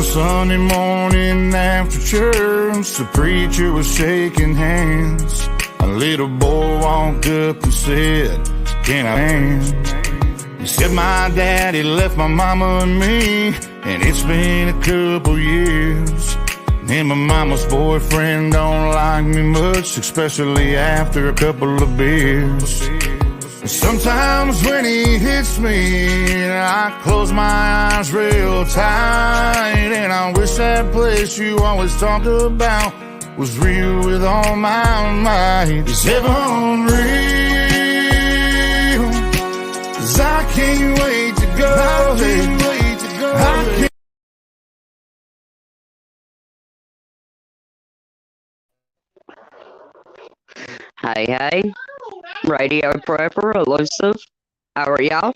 Sunday morning after church, the preacher was shaking hands. A little boy walked up and said, "Can I dance?" He said, "My daddy left my mama and me, and it's been a couple years. And my mama's boyfriend don't like me much, especially after a couple of beers. And sometimes when he hits me, I close my eyes real tight, and I wish that place you always talked about was real with all my might. Is heaven real? 'Cause I can't wait to go. I can't wait to go. I can't. Hey, radio prepper, elusive. How are y'all?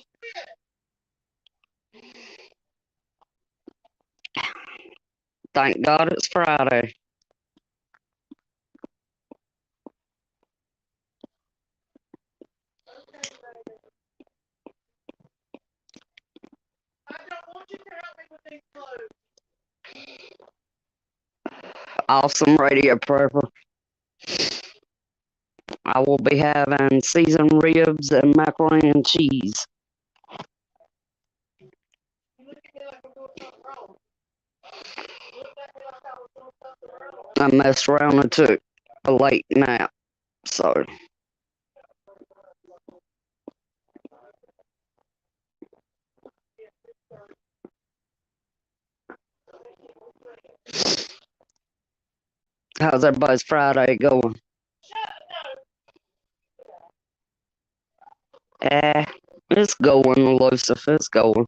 Thank God it's Friday. Awesome radio prepper. I will be having seasoned ribs and macaroni and cheese. I messed around and took a late nap, so. How's everybody's Friday going? It's going, elusive, it's going.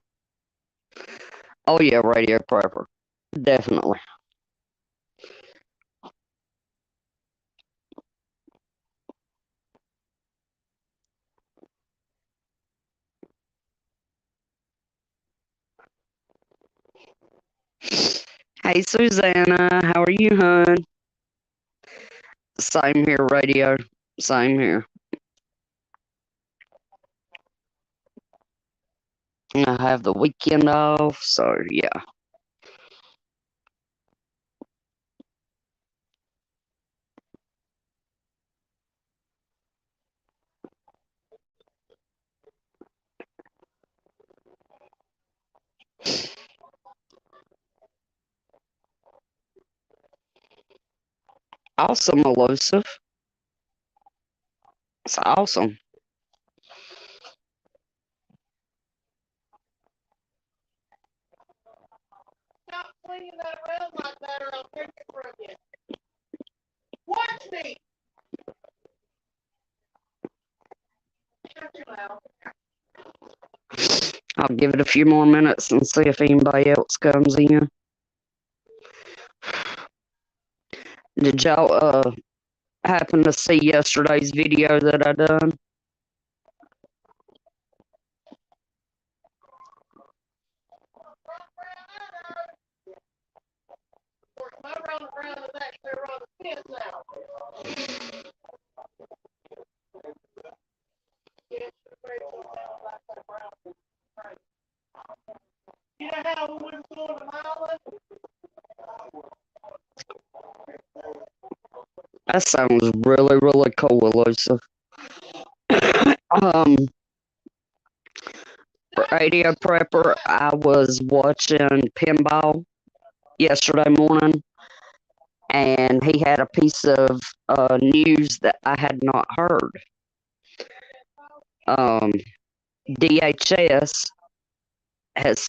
Oh yeah, radio prepper. Definitely. Hey Susanna, how are you, hon? Same here, radio. Same here. I have the weekend off, so yeah. Awesome, elusive. It's awesome. Stop swinging that around like that, or I'll take it from you. Watch me. Shut your mouth. I'll give it a few more minutes and see if anybody else comes in. Did y'all happen to see yesterday's video that I done? My round around is actually around the fence now. You know how we went to the island? That sounds really, really cool, elusive. Radio prepper, I was watching pinball yesterday morning, and he had a piece of news that I had not heard. DHS has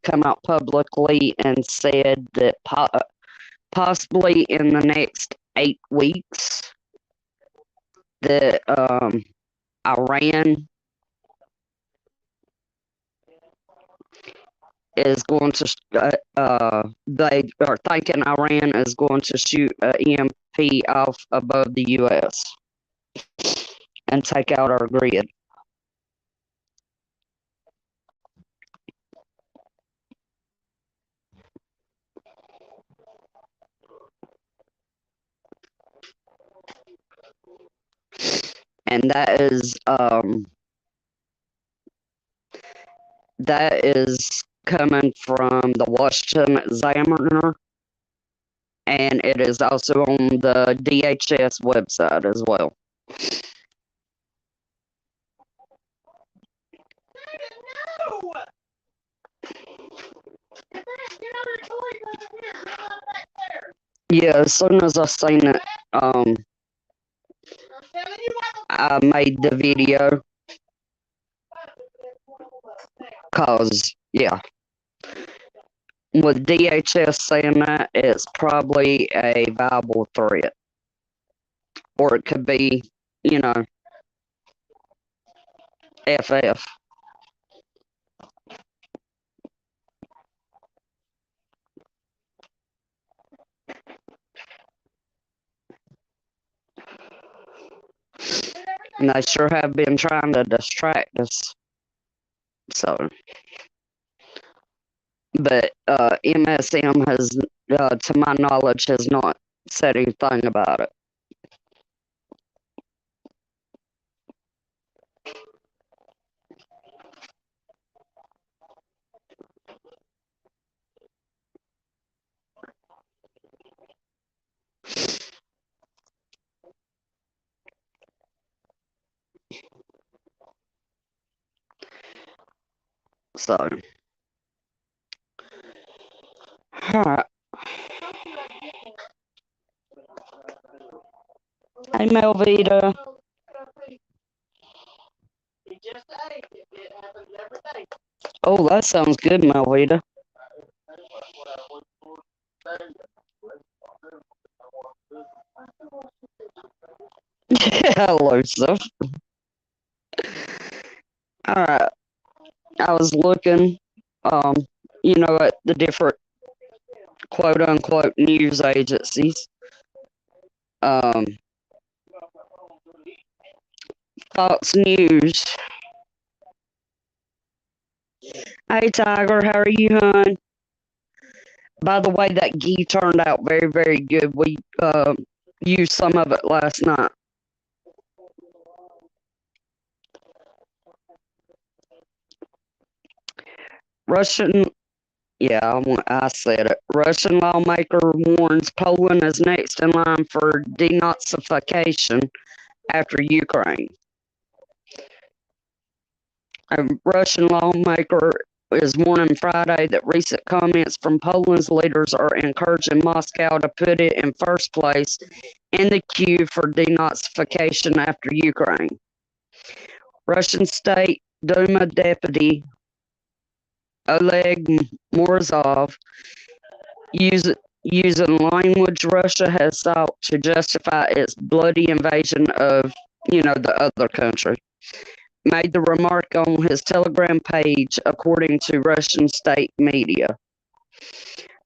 come out publicly and said that possibly in the next 8 weeks that Iran is going to, they are thinking Iran is going to shoot an EMP off above the U.S. and take out our grid. And that is coming from the Washington Examiner, and it is also on the DHS website as well. No! Get on the toys over here. Get on back there. Yeah, as soon as I seen it, I'm telling you what. I made the video, cause yeah, with DHS saying that, it's probably a viable threat, or it could be, you know, FF. And they sure have been trying to distract us. So, but MSM has, to my knowledge, has not said anything about it. So, alright. Hey, Melvita. He just ate it. It happens every day. Oh, that sounds good, Melvita. Hello, stuff. Alright. I was looking, you know, at the different quote unquote news agencies. Fox News. Hey, Tiger, how are you, hon? By the way, that ghee turned out very, very good. We used some of it last night. Russian, yeah, I said it. Russian lawmaker warns Poland is next in line for denazification after Ukraine. A Russian lawmaker is warning Friday that recent comments from Poland's leaders are encouraging Moscow to put it in first place in the queue for denazification after Ukraine. Russian State Duma Deputy Oleg Morozov using language Russia has sought to justify its bloody invasion of, the other country, made the remark on his Telegram page, according to Russian state media.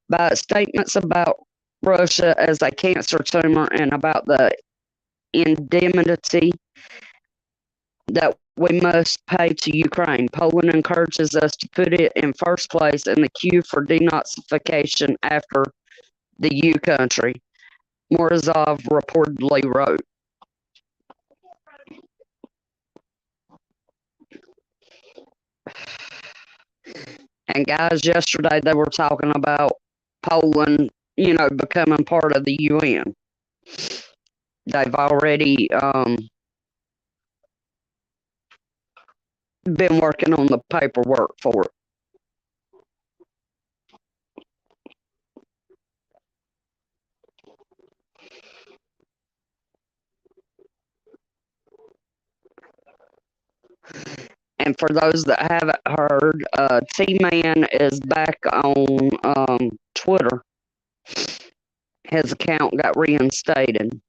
By its statements about Russia as a cancer tumor and about the indemnity that we must pay to Ukraine, Poland encourages us to put it in first place in the queue for denazification after the U country, Morozov reportedly wrote. And guys, yesterday they were talking about Poland, becoming part of the UN. They've already been working on the paperwork for it. And for those that haven't heard, T-Man is back on Twitter. His account got reinstated.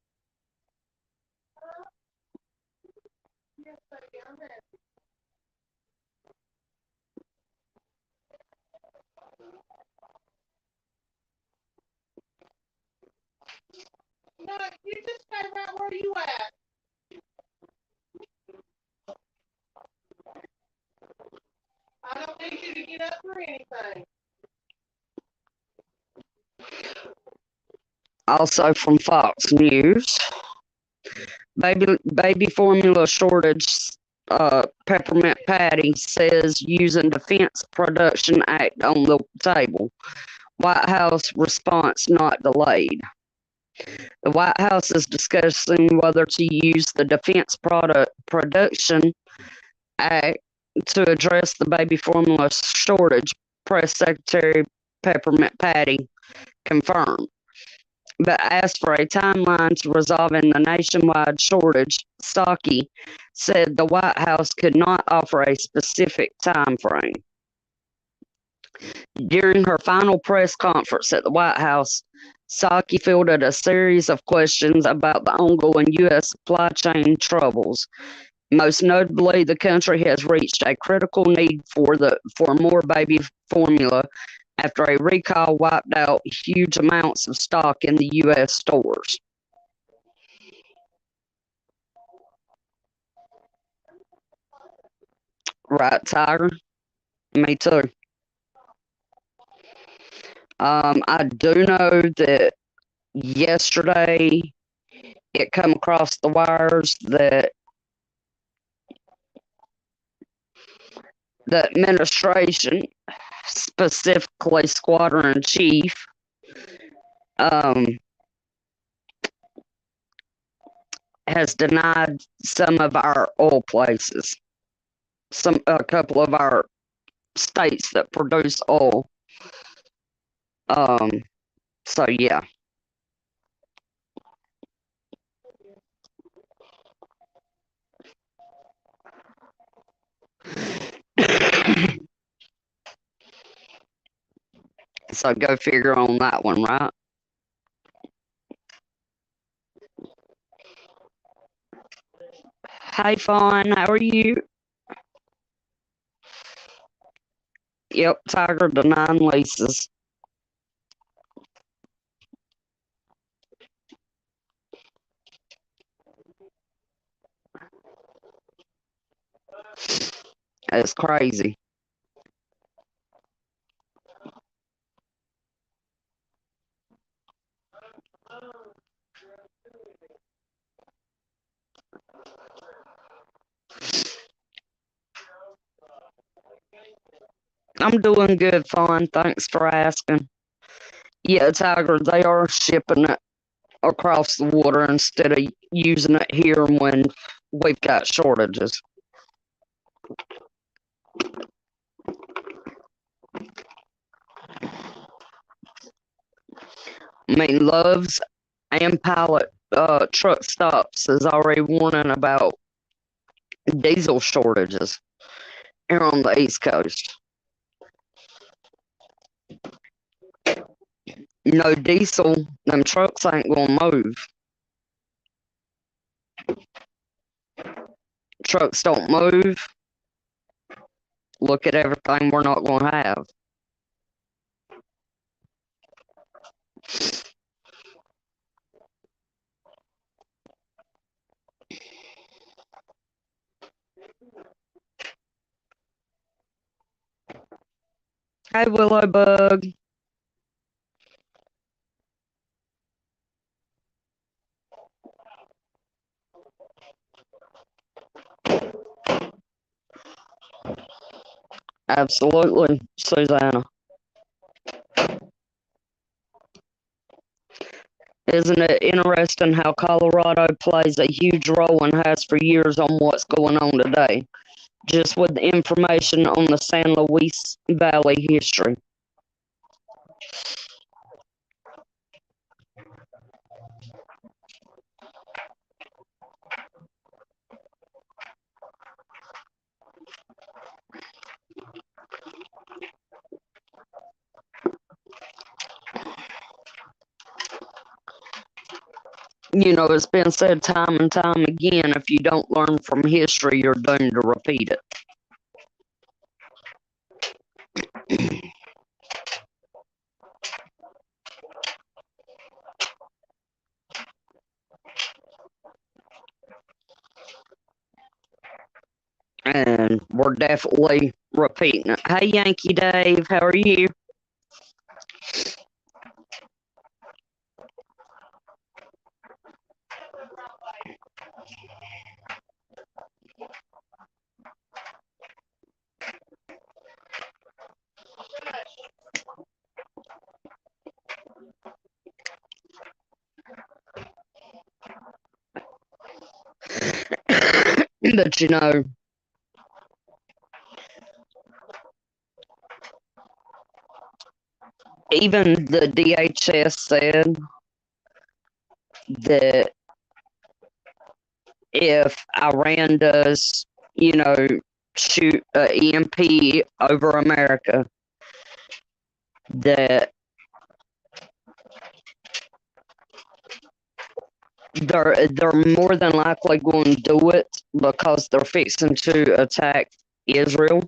No, you just stay right where you at. I don't need you to get up for anything. Also from Fox News, baby formula shortage Peppermint Patty says using Defense Production Act on the table. White House response not delayed. The White House is discussing whether to use the Defense Production Act to address the baby formula shortage, Press Secretary Peppermint Patty confirmed. But asked for a timeline to resolving the nationwide shortage, Psaki said the White House could not offer a specific time frame. During her final press conference at the White House, Psaki fielded a series of questions about the ongoing U.S. supply chain troubles. Most notably, the country has reached a critical need for more baby formula after a recall wiped out huge amounts of stock in the U.S. stores. Right, Tiger? Me too. I do know that yesterday it come across the wires that the administration, specifically Squadron Chief, um, has denied some of our oil places, a couple of our states that produce oil. Um, so yeah. So go figure on that one, right? Hey, Fawn, how are you? Yep, Tiger denying leases. That's crazy. I'm doing good, Fawn. Thanks for asking. Yeah, Tiger, they are shipping it across the water instead of using it here when we've got shortages. I mean, Love's and Pilot truck stops is already warning about diesel shortages here on the East Coast. No diesel, them trucks ain't gonna move. Trucks don't move. Look at everything we're not gonna have. Hey, Willow Bug. Absolutely, Susanna. Isn't it interesting how Colorado plays a huge role and has for years on what's going on today? Just with the information on the San Luis Valley history. You know, it's been said time and time again, if you don't learn from history, you're doomed to repeat it. And we're definitely repeating it. Hey, Yankee Dave, how are you? But you know, even the DHS said that if Iran does, you know, shoot an EMP over America, that they're more than likely going to do it because they're fixing to attack Israel,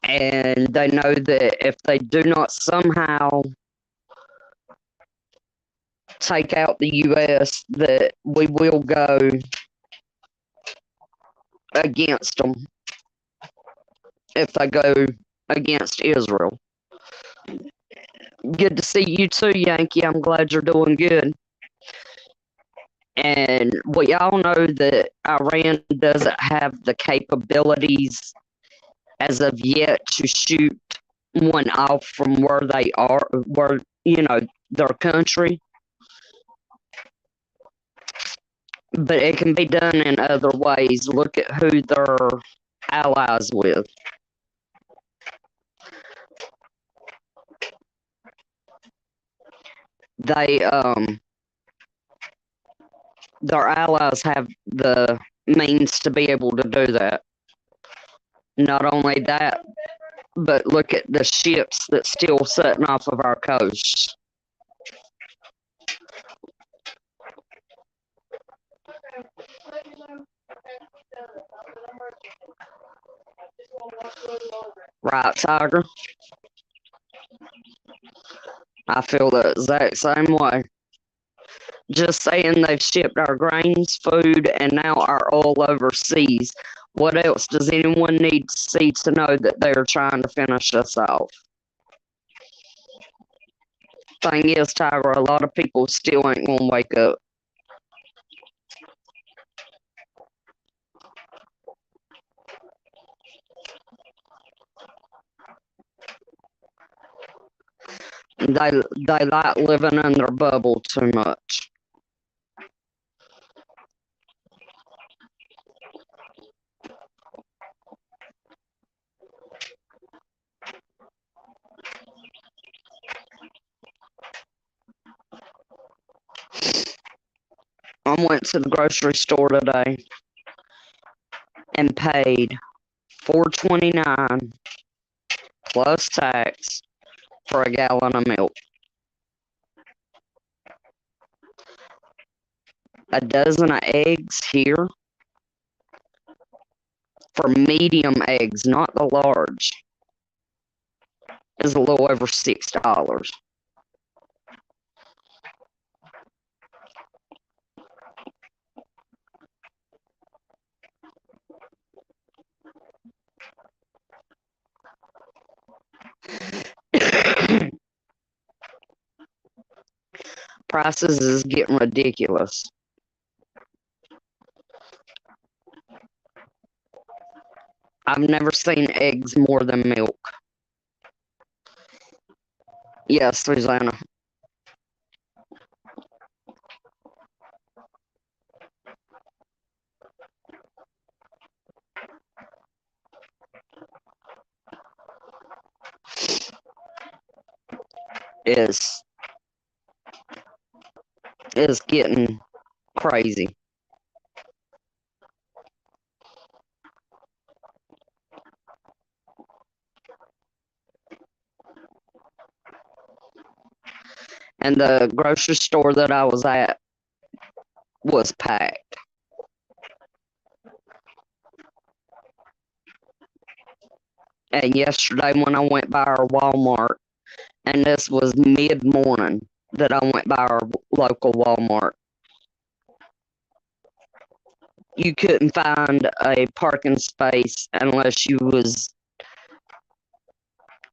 and they know that if they do not somehow take out the U.S., that we will go against them if they go against Israel. Good to see you too, Yankee. I'm glad you're doing good. And we all know that Iran doesn't have the capabilities as of yet to shoot one off from where they are, where, you know, their country. But it can be done in other ways. Look at who they're allies with. They their allies have the means to be able to do that. Not only that, but look at the ships that's still sitting off of our coast. Right, Tiger? I feel the exact same way. Just saying they've shipped our grains, food, and now our oil overseas. What else does anyone need to see to know that they're trying to finish us off? Thing is, Tiger, a lot of people still ain't gonna wake up. They like living in their bubble too much. I went to the grocery store today and paid $4.29 plus tax for a gallon of milk. A dozen of eggs here for medium eggs, not the large, is a little over $6. Prices is getting ridiculous. I've never seen eggs more than milk. Yes, Susanna. Is getting crazy. And the grocery store that I was at was packed. And yesterday when I went by our Walmart, and this was mid-morning that I went by our local Walmart, you couldn't find a parking space unless you was,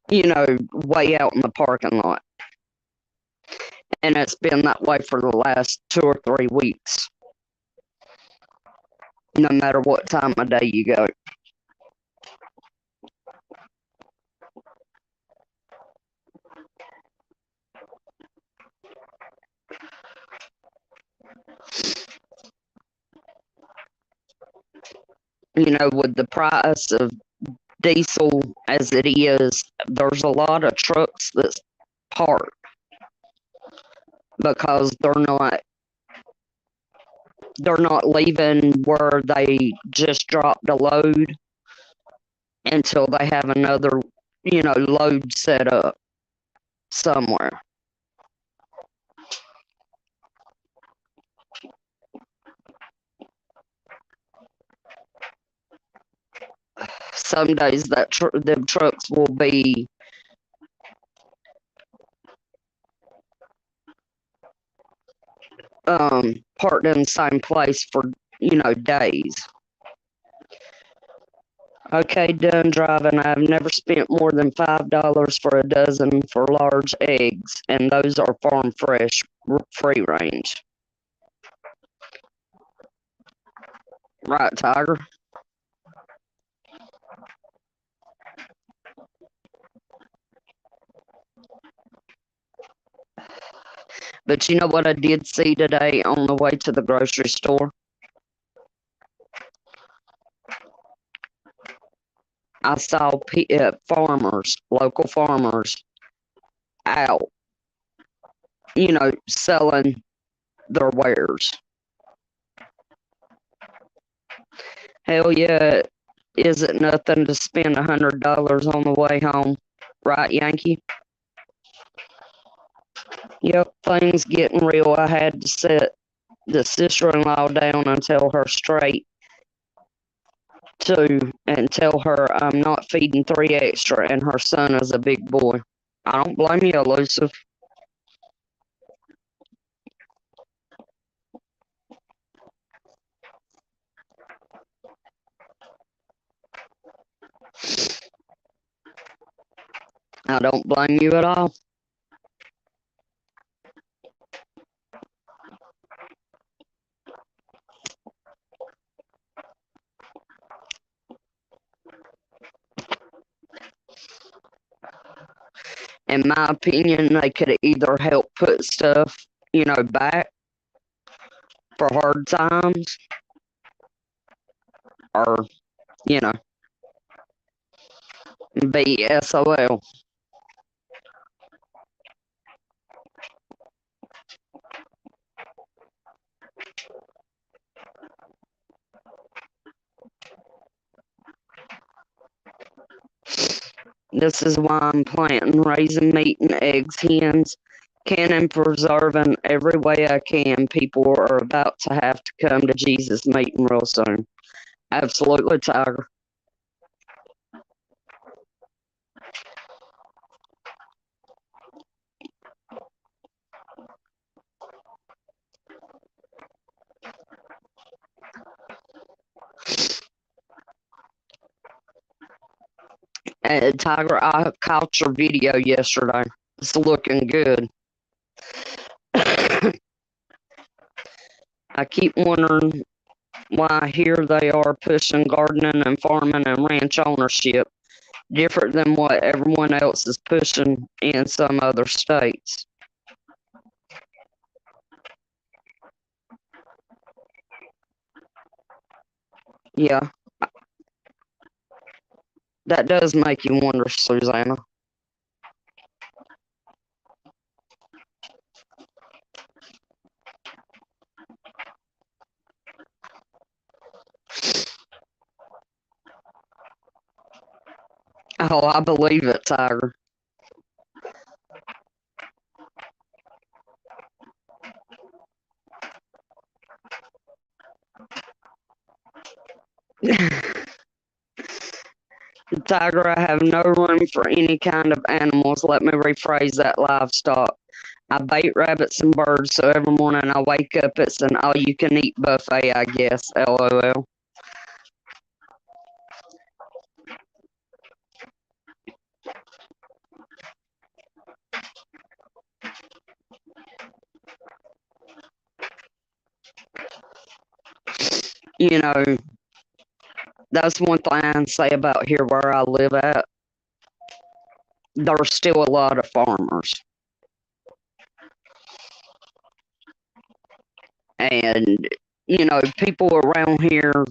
you know, way out in the parking lot. And it's been that way for the last 2 or 3 weeks, no matter what time of day you go. with the price of diesel as it is, there's a lot of trucks that's parked because they're not leaving where they just dropped a load until they have another, load set up somewhere. Some days them trucks will be parked in the same place for days. Okay, done driving. I've never spent more than $5 for a dozen for large eggs, and those are farm fresh, free range. Right, Tiger? But you know what I did see today on the way to the grocery store? I saw farmers, local farmers, out, selling their wares. Hell yeah, is it nothing to spend $100 on the way home, right, Yankee? Yep, things getting real. I had to sit the sister-in-law down and tell her straight too, and tell her I'm not feeding 3 extra, and her son is a big boy. I don't blame you, Elusive. I don't blame you at all. In my opinion, they could either help put stuff, back for hard times, or, you know, be SOL. This is why I'm planting, raising meat and eggs, hens, canning, preserving every way I can. People are about to have to come to Jesus meeting real soon. Absolutely, Tiger. Tiger, I caught your video yesterday. It's looking good. I keep wondering why here they are pushing gardening and farming and ranch ownership different than what everyone else is pushing in some other states. Yeah, that does make you wonder, Susanna. Oh, I believe it, Tiger. Tiger, I have no room for any kind of animals. Let me rephrase that, livestock. I bait rabbits and birds, so every morning I wake up, it's an all you can eat buffet, I guess. LOL. You know, that's one thing I can say about here where I live at. There's still a lot of farmers. And, people around here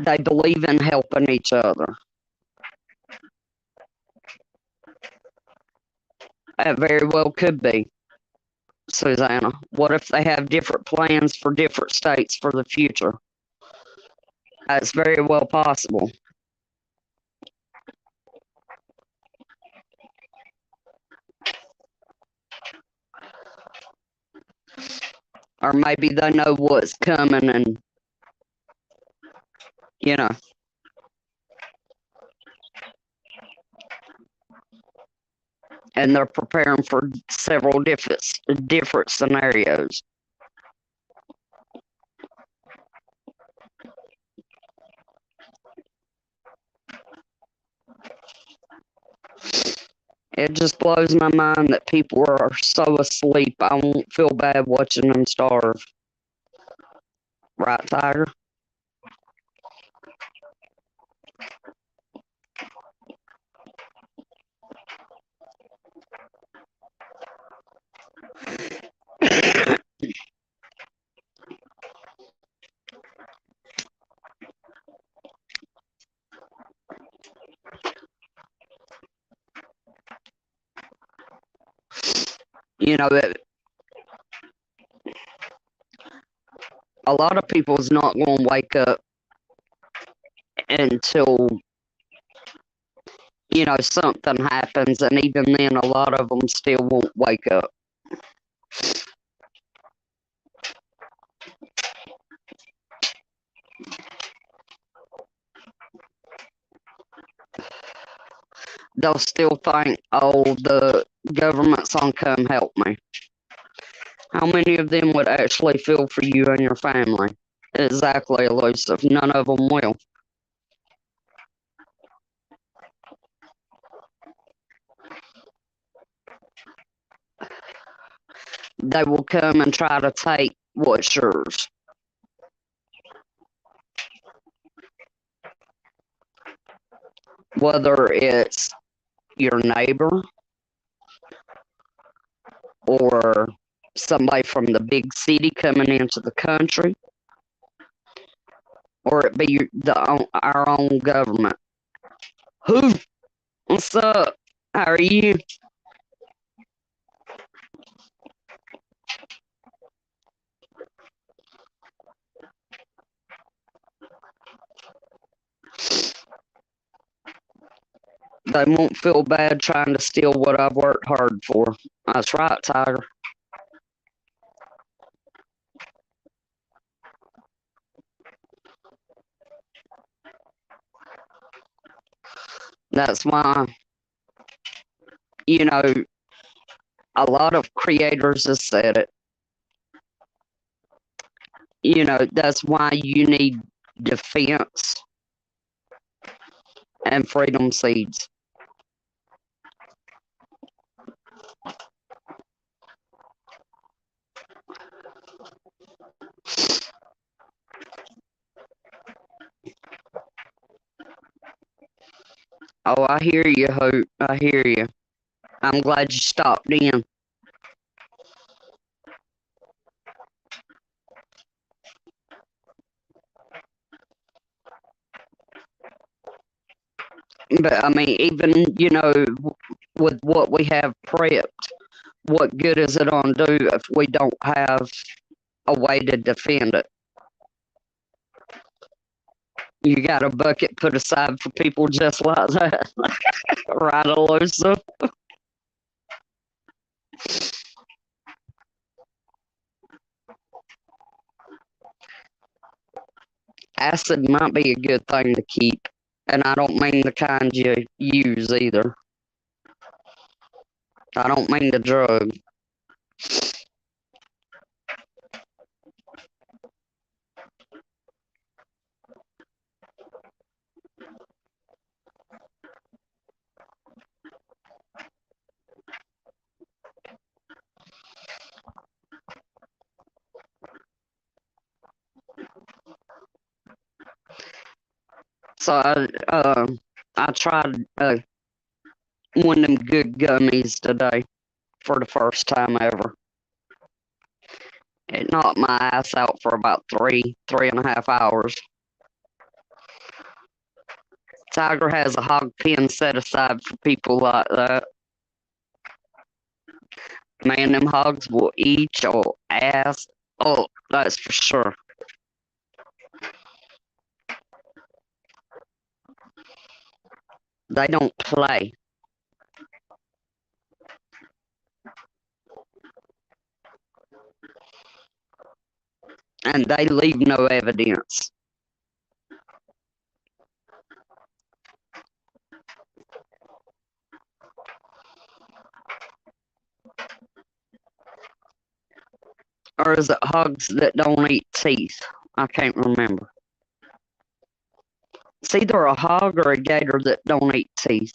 They believe in helping each other. That very well could be, Susanna. What if they have different plans for different states for the future? That's very well possible. Or maybe they know what's coming and, you know, and they're preparing for several different scenarios. It just blows my mind that people are so asleep. I won't feel bad watching them starve. Right, Tiger? You know, a lot of people's not going to wake up until, you know, something happens, and even then, a lot of them still won't wake up. They'll still think, oh, the government's gonna come help me. How many of them would actually feel for you and your family? Exactly, elusive. None of them will. They will come and try to take what's yours. Whether it's your neighbor or somebody from the big city coming into the country, or it be our own government. Who? What's up? How are you? They won't feel bad trying to steal what I've worked hard for. That's right, Tiger. That's why, you know, a lot of creators have said it. You know, that's why you need defense and freedom seeds. Oh, I hear you, Hope. I hear you. I'm glad you stopped in. But I mean, even, you know, with what we have prepped, what good is it on do if we don't have a way to defend it? You got a bucket put aside for people just like that. Right, Elusive? Acid might be a good thing to keep. And I don't mean the kind you use either. I don't mean the drug. So I tried one of them good gummies today for the first time ever. It knocked my ass out for about 3.5 hours. Tiger has a hog pen set aside for people like that. Man, them hogs will eat your ass. Oh, that's for sure. They don't play. And they leave no evidence. Or is it hogs that don't eat teeth? I can't remember. It's either a hog or a gator that don't eat teeth.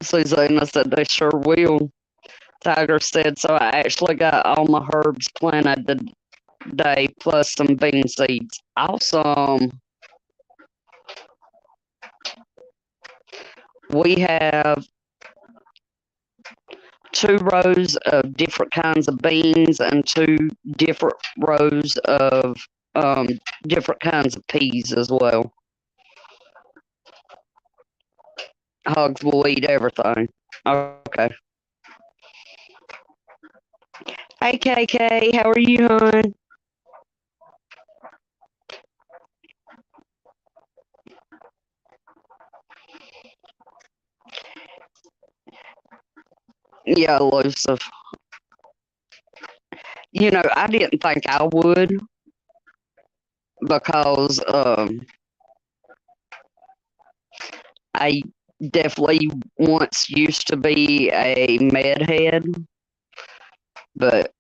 Susanna said they sure will. Tiger said, so I actually got all my herbs planted today, plus some bean seeds. Awesome. We have 2 rows of different kinds of beans and 2 different rows of different kinds of peas as well. Hogs will eat everything. Okay. Hey, KK, how are you, hon? Yeah, elusive. You know, I didn't think I would because I definitely once used to be a med head, but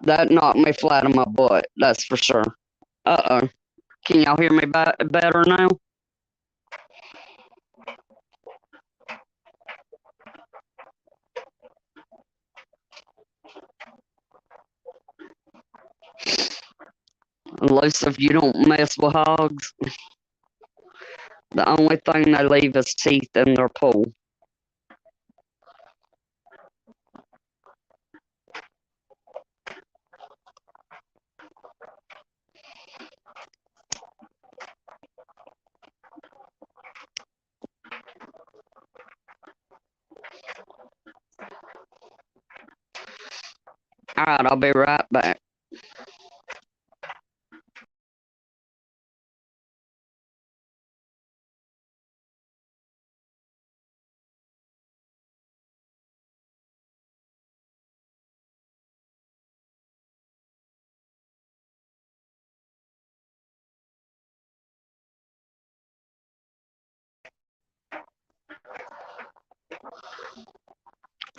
that knocked me flat on my butt, that's for sure. Uh-oh. Can y'all hear me better now? Elusive, you don't mess with hogs. The only thing they leave is teeth in their pool. Alright, I'll be right back.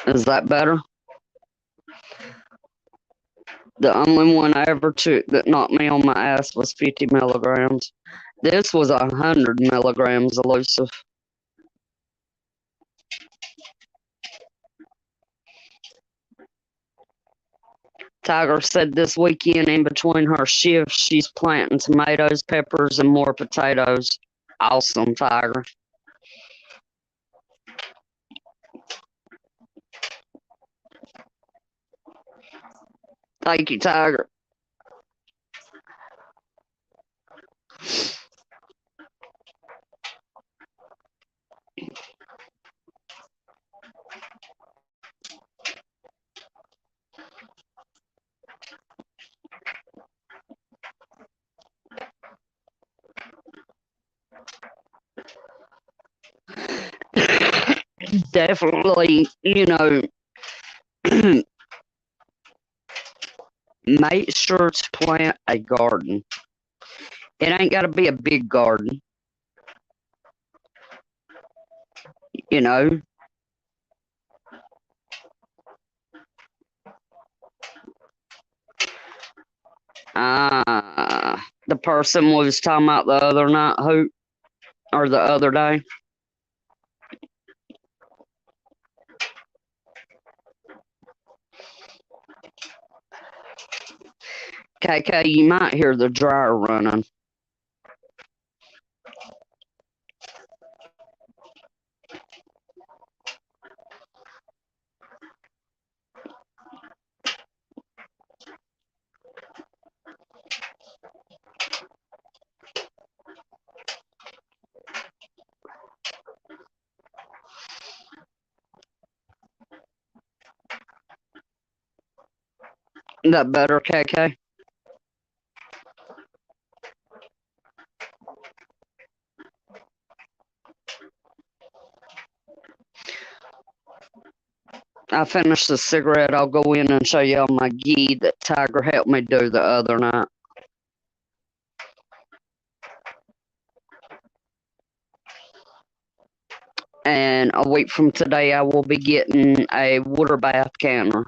Is that better? The only one I ever took that knocked me on my ass was 50 milligrams. This was 100 milligrams elusive. Tiger said this weekend in between her shifts, she's planting tomatoes, peppers, and more potatoes. Awesome, Tiger. Thank you, Tiger. Definitely, make sure to plant a garden. It ain't got to be a big garden, you know. The person was talking about the other night, or the other day. KK, you might hear the dryer running. That better, KK? I finished the cigarette. I'll go in and show y'all my ghee that Tiger helped me do the other night. And a week from today, I will be getting a water bath counter.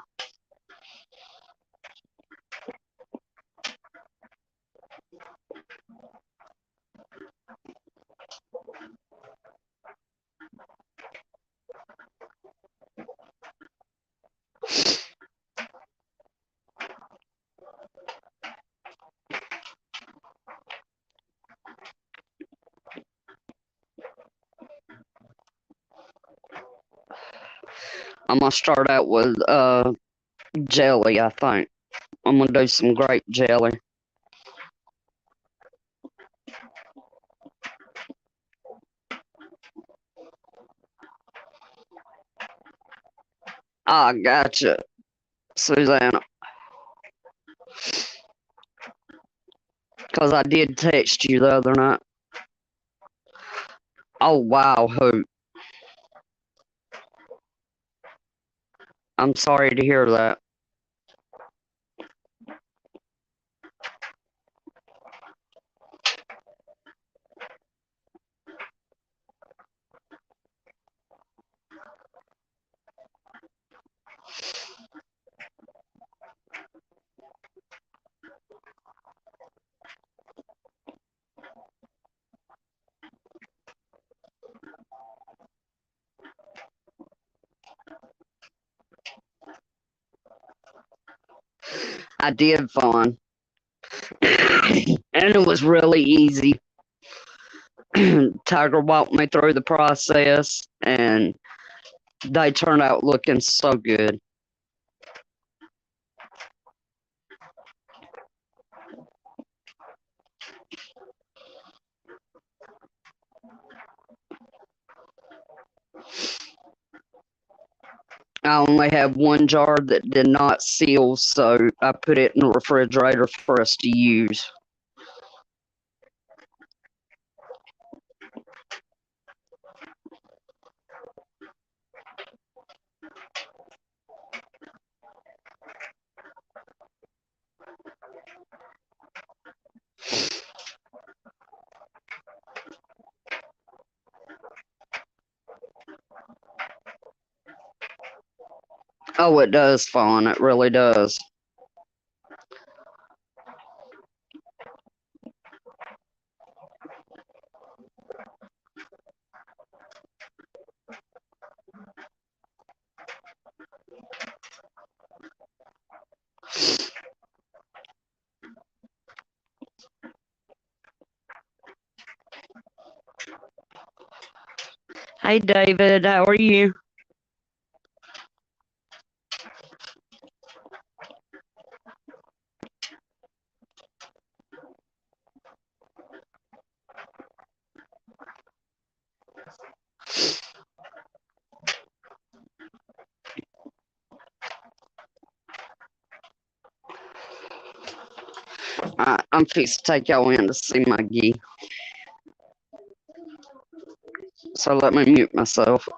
I'm going to start out with jelly, I think. I'm going to do some grape jelly. Ah, gotcha, Susanna. Because I did text you the other night. Oh, wow, Hoot. I'm sorry to hear that. I did fun. And it was really easy. Tiger walked me through the process, and they turned out looking so good. I only have one jar that did not seal, so I put it in the refrigerator for us to use. Oh, it does, Fawn. It really does. Hey, David, how are you? I'm fixing to take y'all in to see my ghee. So let me mute myself.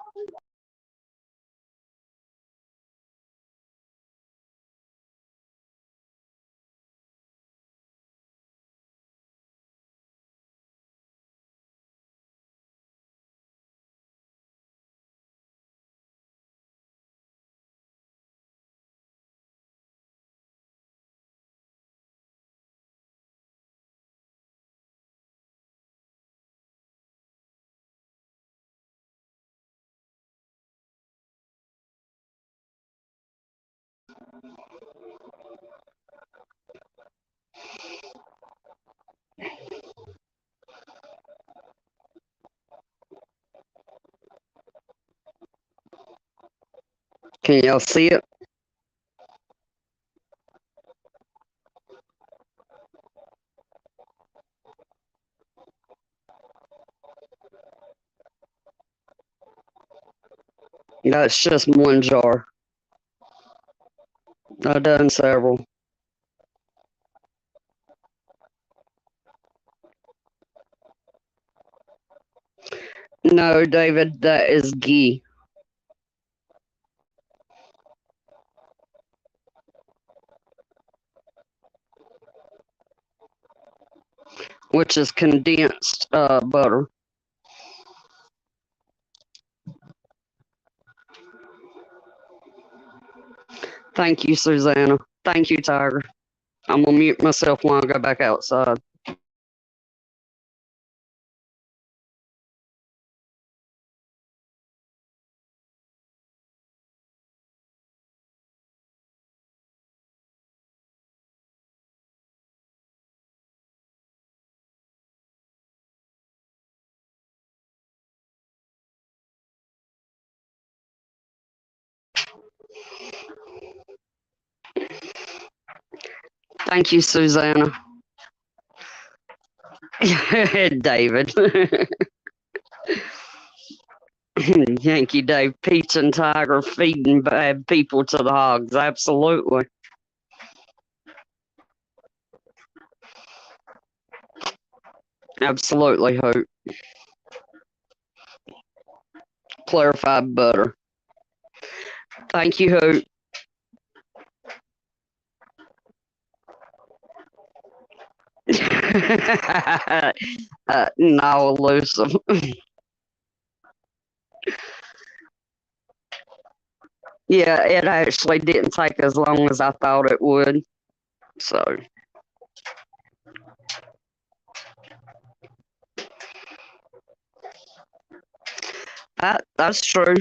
Can y'all see it? That's just one jar. I've done several. No, David, that is ghee, which is condensed butter. Thank you, Susanna. Thank you, Tiger. I'm gonna mute myself while I go back outside. Thank you, Susanna. David. Yankee Dave, Peach and Tiger feeding bad people to the hogs. Absolutely. Absolutely, Hope. Clarified butter. Thank you, Hope. Now elusive. Yeah, it actually didn't take as long as I thought it would. So that's true.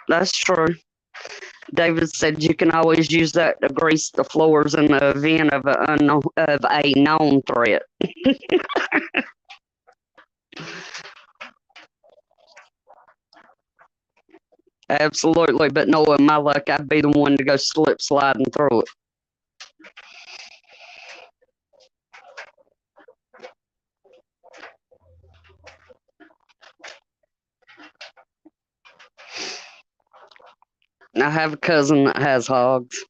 That's true. David said you can always use that to grease the floors in the event of a known threat. Absolutely, but knowing my luck, I'd be the one to go slip sliding through it. I have a cousin that has hogs.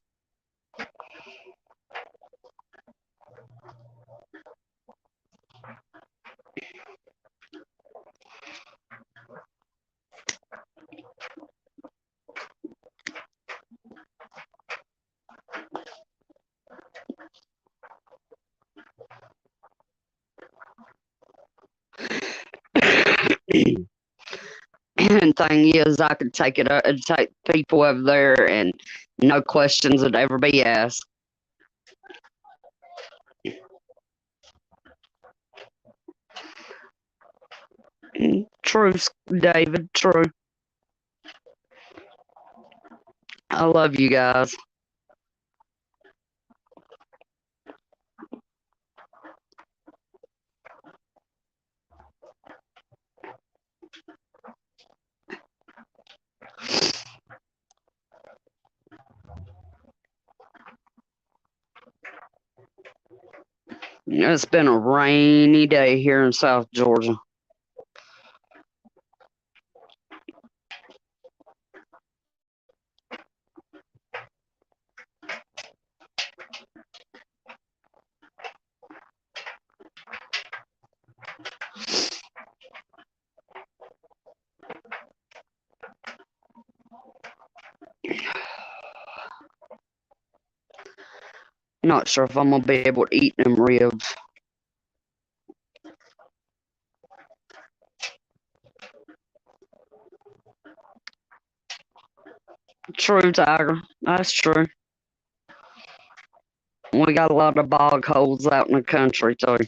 And thing is, I could take take people over there, and no questions would ever be asked. True, David. True. I love you guys. It's been a rainy day here in South Georgia. Not sure if I'm gonna be able to eat them ribs. True, Tiger. That's true. We got a lot of bog holes out in the country too.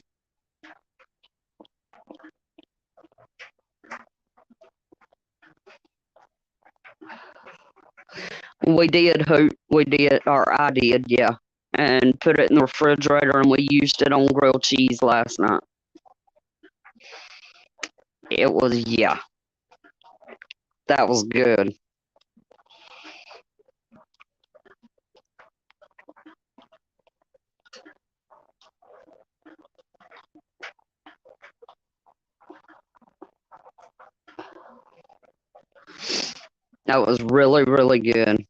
We did hoot. We did, or I did, yeah. And put it in the refrigerator, and we used it on grilled cheese last night. It was, yeah, that was good. That was really, really good.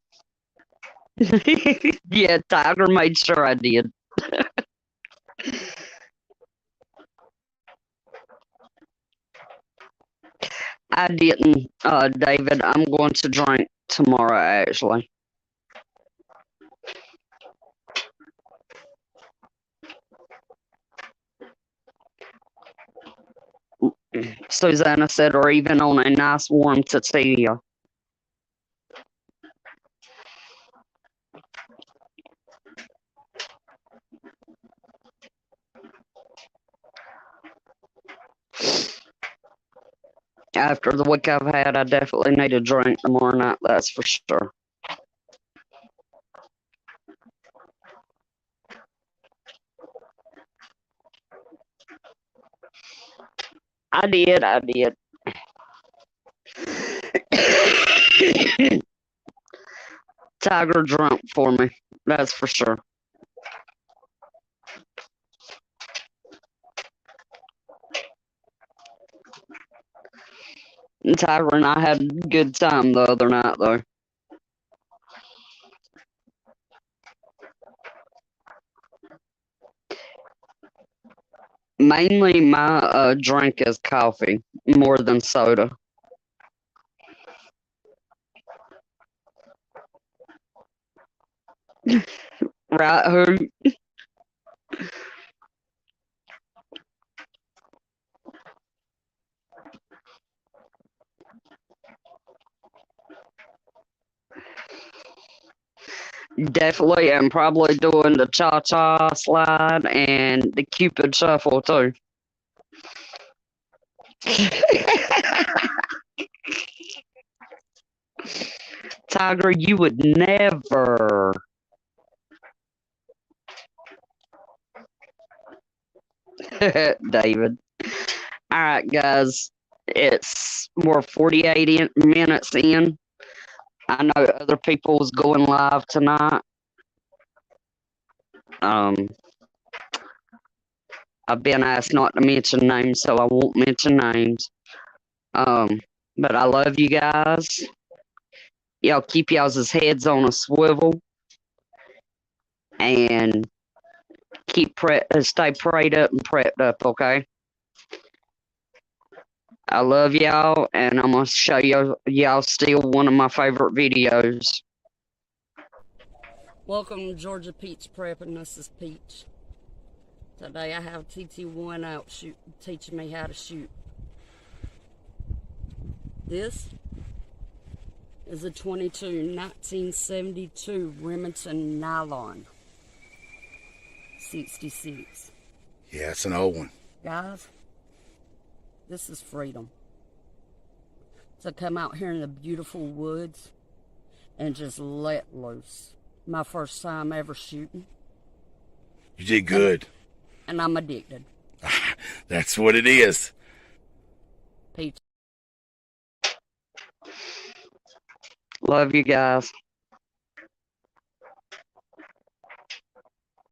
Yeah, Tiger made sure I did. I didn't, David. I'm going to drink tomorrow, actually. Susanna said, or even on a nice warm tortilla. After the week I've had, I definitely need a drink tomorrow night, that's for sure. I did. Tiger drunk for me, that's for sure. And Tiger and I had a good time the other night, though. Mainly my drink is coffee more than soda. Right, who? Definitely am probably doing the cha-cha slide and the Cupid shuffle too. Tiger, you would never. David. All right, guys. We're 48 minutes in. I know other people's going live tonight. I've been asked not to mention names, so I won't mention names. But I love you guys. Y'all keep y'all's heads on a swivel and stay prayed up and prepped up, okay? I love y'all, and I'm gonna show y'all still one of my favorite videos. Welcome to Georgia Peach Prepping. This is Peach. Today I have TT1 out teaching me how to shoot. This is a 1972 Remington Nylon 66. Yeah, it's an old one. Guys, this is freedom. So come out here in the beautiful woods and just let loose. My first time ever shooting. You did good. And I'm addicted. That's what it is. Peach. Love you guys.